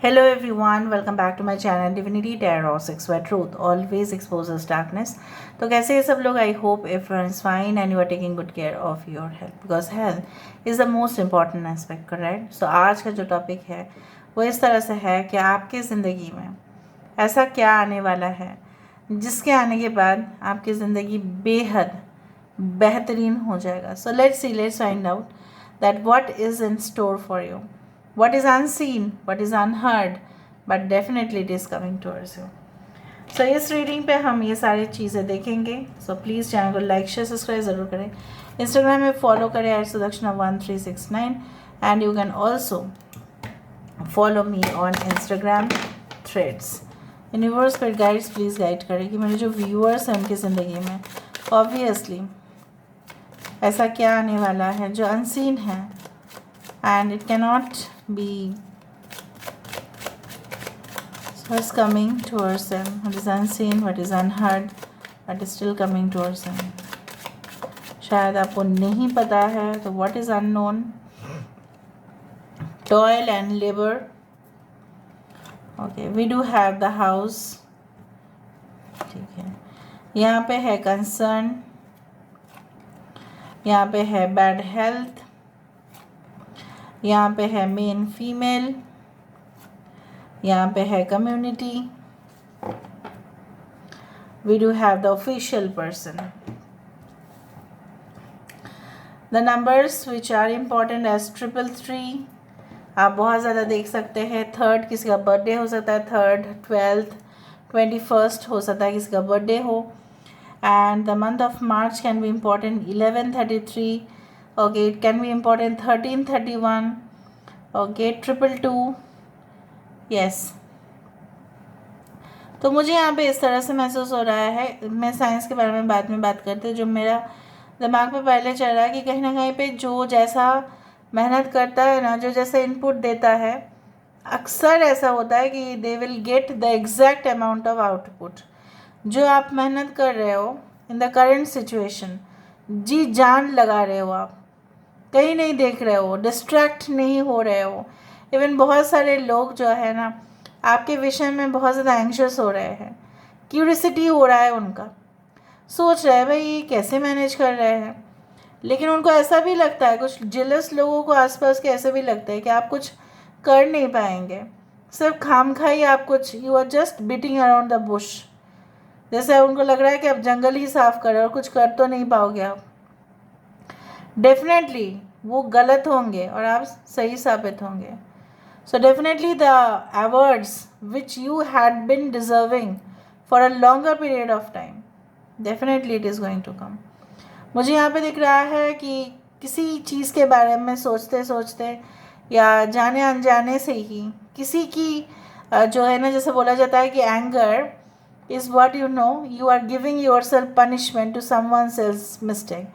Hello everyone, welcome back to my channel Divinity Tarot 6 where truth always exposes darkness. तो कैसे हैं सब लोग? I hope everyone is fine and you are taking good care of your health because health is the most important aspect, correct? So आज का जो topic है वो इस तरह से है कि आपकी ज़िंदगी में ऐसा क्या आने वाला है जिसके आने के बाद आपकी ज़िंदगी बेहद बेहतरीन हो जाएगा. So let's find out that what is in store for you. What is unseen, what is unheard, but definitely it is coming towards you. So इस रीडिंग पे हम ये सारी चीज़ें देखेंगे. So प्लीज़ चैनल को लाइक शेयर सब्सक्राइब ज़रूर करें. इंस्टाग्राम में फॉलो करें @sudakshana1369 and you can also follow me on Instagram threads. Universe पर गाइड्स प्लीज़ गाइड करें कि मेरे जो व्यूअर्स हैं उनकी ज़िंदगी में ऑब्वियसली ऐसा क्या आने वाला है जो अनसीन है and it cannot be. So it's coming towards them. What is unseen, what is unheard, but is still coming towards them. शायद आपको नहीं पता है तो what is unknown, toil and labor. Okay, we do have the house. ठीक है, यहाँ पे है concern, यहाँ पे है bad health, यहाँ पे है मेन फीमेल, यहाँ पे है community. We do have the official person. The numbers which are important as 333. आप बहुत ज़्यादा देख सकते हैं. 3rd किसी का बर्थडे हो सकता है, 3rd 12th 21st हो सकता है किसी का बर्थडे हो. And the month of March can be important 1133. Okay, it can be important 1331. Okay, 222. Yes. तो मुझे यहाँ पे इस तरह से महसूस हो रहा है. मैं साइंस के बारे में बाद में बात करते, जो मेरा दिमाग पे पहले चल रहा है कि कहीं ना कहीं पे जो जैसा मेहनत करता है ना, जो जैसा इनपुट देता है, अक्सर ऐसा होता है कि they will get the exact amount of output. जो आप मेहनत कर रहे हो इन द करेंट सिचुएशन, जी जान लगा रहे हो, आप कहीं नहीं देख रहे हो, डिस्ट्रैक्ट नहीं हो रहे हो. इवन बहुत सारे लोग जो है ना आपके विषय में बहुत ज़्यादा एंग्शियस हो रहे हैं. क्यूरियोसिटी हो रहा है उनका, सोच रहे हैं भाई ये कैसे मैनेज कर रहे हैं. लेकिन उनको ऐसा भी लगता है, कुछ जेलस लोगों को आसपास के ऐसे भी लगता है कि आप कुछ कर नहीं पाएंगे, सिर्फ खामखाई आप कुछ, you are just beating around the bush. जैसे उनको लग रहा है कि आप जंगल ही साफ करें और कुछ कर तो नहीं पाओगे आप. डेफिनेटली वो गलत होंगे और आप सही साबित होंगे. So definitely the awards which you had been deserving for a longer period of time, definitely it is going to come. मुझे यहाँ पे दिख रहा है कि किसी चीज़ के बारे में सोचते सोचते या जाने अनजाने से ही किसी की जो है ना, जैसे बोला जाता है कि anger is what you know, you are giving yourself punishment to someone else mistake.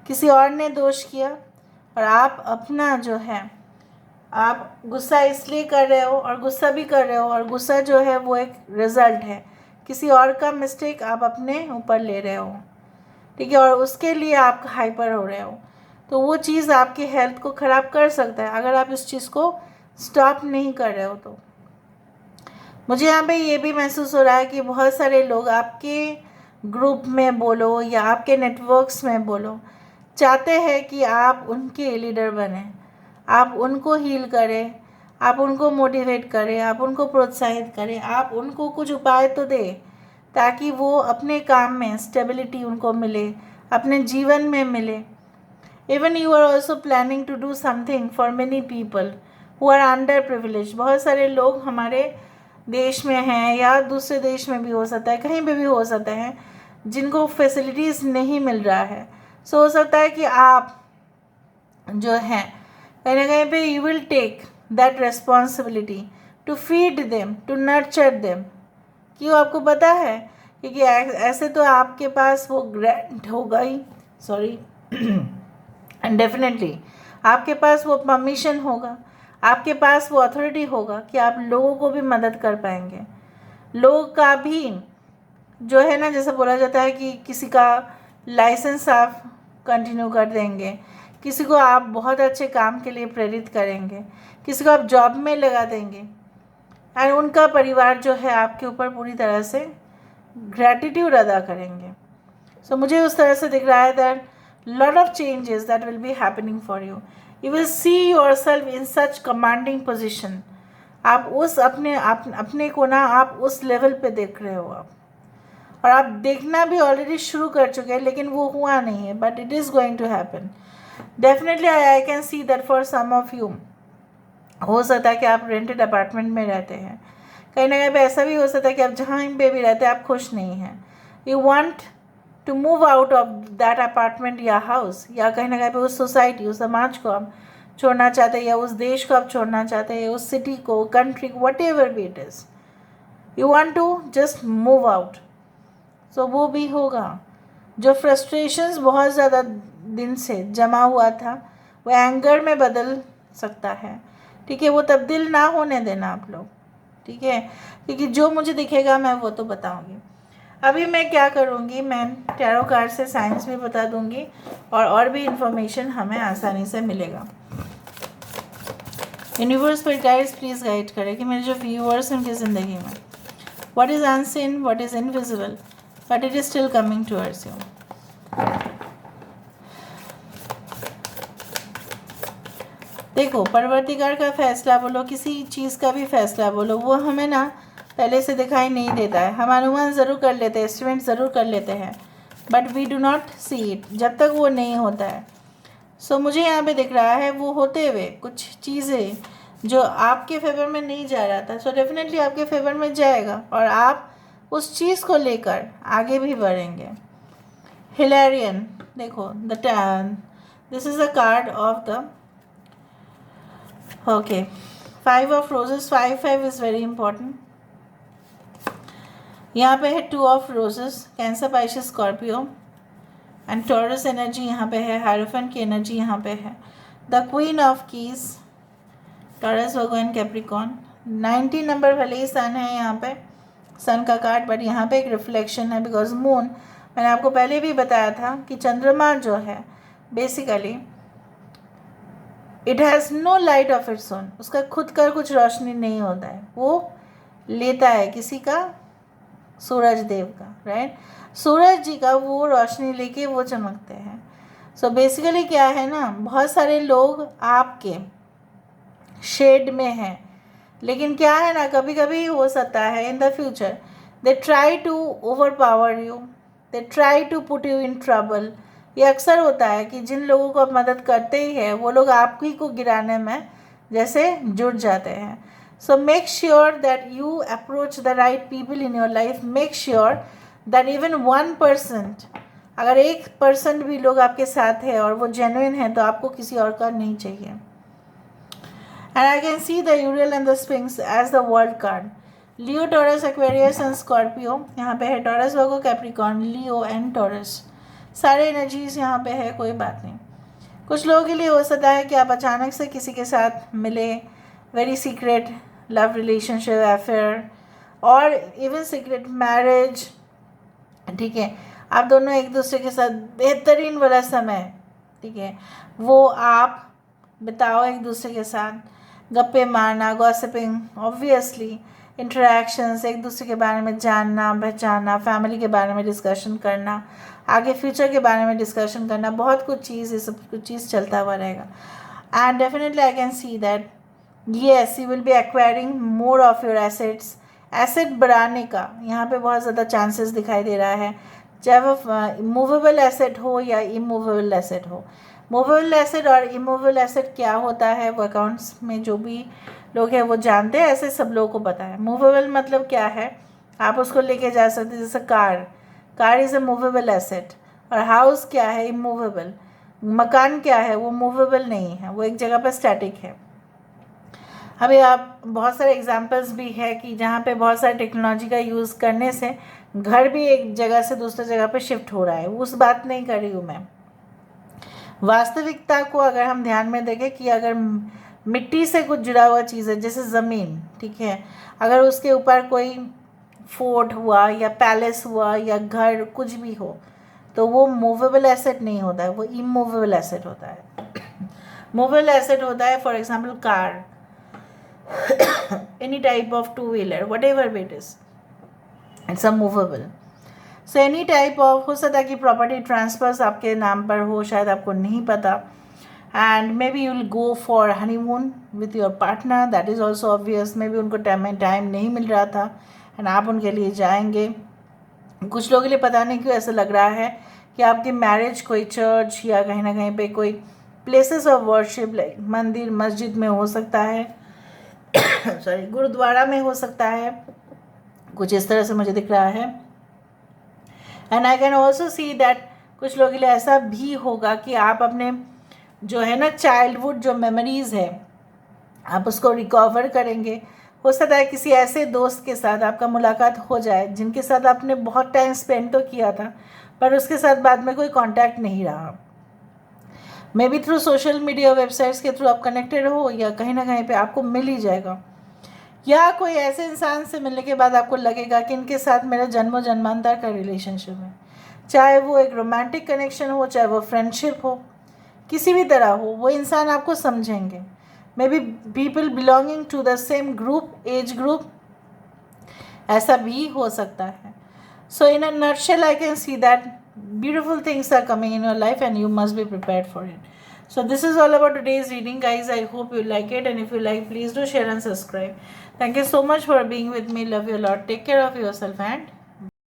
किसी और ने दोष किया और आप अपना जो है, आप गुस्सा इसलिए कर रहे हो और गुस्सा भी कर रहे हो, और गुस्सा जो है वो एक रिज़ल्ट है, किसी और का मिस्टेक आप अपने ऊपर ले रहे हो, ठीक है, और उसके लिए आप हाइपर हो रहे हो. तो वो चीज़ आपकी हेल्थ को ख़राब कर सकता है अगर आप इस चीज़ को स्टॉप नहीं कर रहे हो. तो मुझे यहाँ पे ये भी महसूस हो रहा है कि बहुत सारे लोग आपके ग्रुप में बोलो या आपके नेटवर्क्स में बोलो, चाहते हैं कि आप उनके लीडर बने, आप उनको हील करें, आप उनको मोटिवेट करें, आप उनको प्रोत्साहित करें, आप उनको कुछ उपाय तो दें ताकि वो अपने काम में स्टेबिलिटी उनको मिले, अपने जीवन में मिले. Even you are also planning to do something for many people who are under privilege. बहुत सारे लोग हमारे देश में हैं या दूसरे देश में भी हो सकता है, कहीं पे भी हो सकते हैं, जिनको फैसिलिटीज़ नहीं मिल रहा है. सो हो सकता है कि आप जो हैं कहीं ना कहीं पे you will take that responsibility to feed them, to nurture them. क्यों? आपको पता है क्योंकि ऐसे तो आपके पास वो ग्रांट होगा ही, सॉरी एंड डेफिनेटली आपके पास वो परमिशन होगा, आपके पास वो अथॉरिटी होगा कि आप लोगों को भी मदद कर पाएंगे. लोग का भी जो है ना, जैसे बोला जाता है कि किसी का लाइसेंस आप कंटिन्यू कर देंगे, किसी को आप बहुत अच्छे काम के लिए प्रेरित करेंगे, किसी को आप जॉब में लगा देंगे. एंड उनका परिवार जो है आपके ऊपर पूरी तरह से ग्रैटिट्यूड अदा करेंगे. सो मुझे उस तरह से दिख रहा है that lot of changes that will be happening for you. You will see your self in such commanding position. आप उस अपने को ना आप उस लेवल पे देख रहे हो आप, और आप देखना भी ऑलरेडी शुरू कर चुके हैं, लेकिन वो हुआ नहीं है, but it is going to happen definitely. I can see that for some of you. हो सकता है कि आप रेंटेड अपार्टमेंट में रहते हैं, कहीं ना कहीं पे ऐसा भी हो सकता है कि आप जहाँ पे भी रहते हैं आप खुश नहीं हैं. You want to move out of that apartment या हाउस, या कहीं ना कहीं पे उस सोसाइटी, उस समाज को आप छोड़ना चाहते हैं, या उस देश को आप छोड़ना चाहते हैं, उस सिटी को, कंट्री को, whatever be it is, you want to just move out. So वो भी होगा. जो फ्रस्ट्रेशंस बहुत ज़्यादा दिन से जमा हुआ था वो एंगर में बदल सकता है. ठीक है, वो तब्दील ना होने देना आप लोग. ठीक है, क्योंकि जो मुझे दिखेगा मैं वो तो बताऊंगी. अभी मैं क्या करूंगी, मैं टैरो कार्ड से साइंस भी बता दूंगी और भी इंफॉर्मेशन हमें आसानी से मिलेगा. यूनिवर्स पर गाइड्स प्लीज़ गाइड करें कि मेरे जो व्यूअर्स हैं उनकी ज़िंदगी में what is unseen, what is invisible, but it is still coming towards you. देखो, परवर्तिकार का फैसला बोलो, किसी चीज़ का भी फैसला बोलो, वो हमें ना पहले से दिखाई नहीं देता है. हम अनुमान ज़रूर कर लेते हैं, एस्टिमेट ज़रूर कर लेते हैं, but we do not see it जब तक वो नहीं होता है. सो मुझे यहाँ पे दिख रहा है वो होते हुए कुछ चीज़ें जो आपके फेवर में नहीं जा रहा था, सो डेफिनेटली आपके फेवर में जाएगा और आप उस चीज़ को लेकर आगे भी बढ़ेंगे. हिलेरियन, देखो this is a card of the okay 5 of roses. 5 is very important. यहाँ पे है 2 of roses, cancer, Pisces, Scorpio and taurus energy यहाँ पे है. हायरोफेंट की एनर्जी यहाँ पे है. The queen of keys, taurus, Virgo and Capricorn. 19 number भले ही सन है यहाँ पे, सन का कार्ड, बट यहाँ पे एक रिफ्लेक्शन है बिकॉज मून, मैंने आपको पहले भी बताया था कि चंद्रमा जो है basically it has no light of its own. उसका खुद का कुछ रोशनी नहीं होता है, वो लेता है किसी का, सूरज देव का, राइट. सूरज जी का वो रोशनी लेके वो चमकते हैं. सो बेसिकली क्या है ना, बहुत सारे लोग आपके शेड में हैं, लेकिन क्या है ना, कभी कभी हो सकता है in the future they try to overpower you, they try to put you in trouble. ये अक्सर होता है कि जिन लोगों को आप मदद करते ही है वो लोग आप ही को गिराने में जैसे जुड़ जाते हैं. So make sure that you approach the right people in your life. Make sure that even 1%, अगर 1% भी लोग आपके साथ है और वो जेन्युइन है तो आपको किसी और का नहीं चाहिए. And I can see the Uriel and the swings as the world card. Leo, Taurus, Aquarius and Scorpio. यहाँ पे है Taurus, Virgo, Capricorn, Leo and Taurus. सारे एनर्जीज यहाँ पे है, कोई बात नहीं. कुछ लोगों के लिए हो सकता है कि आप अचानक से किसी के साथ मिले, very secret love relationship, affair और इवन सीक्रेट मैरिज. ठीक है, आप दोनों एक दूसरे के साथ बेहतरीन वाला समय, ठीक है, वो आप बिताओ एक दूसरे के साथ. गप्पे मारना, गॉसिपिंग, ऑब्वियसली इंटरेक्शंस, एक दूसरे के बारे में जानना, पहचानना, फैमिली के बारे में डिस्कशन करना, आगे फ्यूचर के बारे में डिस्कशन करना, बहुत कुछ चीज़, ये सब कुछ चीज़ चलता हुआ रहेगा. And definitely I can see that yes you will be acquiring more of your assets. Asset बढ़ाने का यहाँ पे बहुत ज़्यादा चांसेस दिखाई दे रहा है, चाहे वो मूवेबल एसेट हो या इमूवेबल एसेट हो. मूवेबल एसेट और इमूवेबल एसेट क्या होता है वो अकाउंट्स में जो भी लोग हैं वो जानते हैं, ऐसे सब लोगों को पता है. मूवेबल मतलब क्या है, आप उसको लेके जा सकते हैं, जैसे car is a movable asset. और हाउस क्या है, इमूवेबल. मकान क्या है, वो मूवेबल नहीं है, वो एक जगह पर स्टैटिक है. अभी आप बहुत सारे एग्जांपल्स भी है कि जहाँ पे बहुत सारे टेक्नोलॉजी का यूज़ करने से घर भी एक जगह से दूसरी जगह पे शिफ्ट हो रहा है, उस बात नहीं कर रही हूँ मैं. वास्तविकता को अगर हम ध्यान में देखें कि अगर मिट्टी से कुछ जुड़ा हुआ चीज़ है, जैसे ज़मीन, ठीक है, अगर उसके ऊपर कोई फोर्ट हुआ या पैलेस हुआ या घर कुछ भी हो तो वो मूवेबल एसेट नहीं होता है, वो इमूवेबल एसेट होता है. मूवेबल एसेट होता है for example car. any type of two-wheeler, whatever it is, it's a movable. So any type of, हो सकता है कि प्रॉपर्टी ट्रांसफर्स आपके नाम पर हो, शायद आपको नहीं पता. And may be you will go for honeymoon with your partner, that is also obvious. May be उनको टाइम नहीं मिल रहा था एंड आप उनके लिए जाएंगे. कुछ लोगों के लिए पता नहीं क्यों ऐसा लग रहा है कि आपकी मैरिज कोई चर्च या कहीं ना कहीं पे कोई प्लेसेस ऑफ वर्शिप लाइक मंदिर मस्जिद में हो सकता है, सॉरी गुरुद्वारा में हो सकता है, कुछ इस तरह से मुझे दिख रहा है. And I can also see that कुछ लोगों के लिए ऐसा भी होगा कि आप अपने जो है ना चाइल्डहुड जो मेमोरीज़ है आप उसको रिकवर करेंगे. हो सकता है किसी ऐसे दोस्त के साथ आपका मुलाकात हो जाए जिनके साथ आपने बहुत टाइम स्पेंड तो किया था पर उसके साथ बाद में कोई कांटेक्ट नहीं रहा. May be through social media websites के थ्रू आप कनेक्टेड हो या कहीं ना कहीं पे आपको मिल ही जाएगा. या कोई ऐसे इंसान से मिलने के बाद आपको लगेगा कि इनके साथ मेरा जन्मों जन्मांतर का रिलेशनशिप है. चाहे वो एक रोमांटिक कनेक्शन हो, चाहे वो फ्रेंडशिप हो, किसी भी तरह हो, वो इंसान आपको समझेंगे. May be people belonging to the same group, age group, ऐसा भी हो सकता है. So in a nutshell I can see that beautiful things are coming in your life and you must be prepared for it. So this is all about today's reading, guys. I hope you like it, and if you like, please do share and subscribe. Thank you so much for being with me. Love you a lot. Take care of yourself and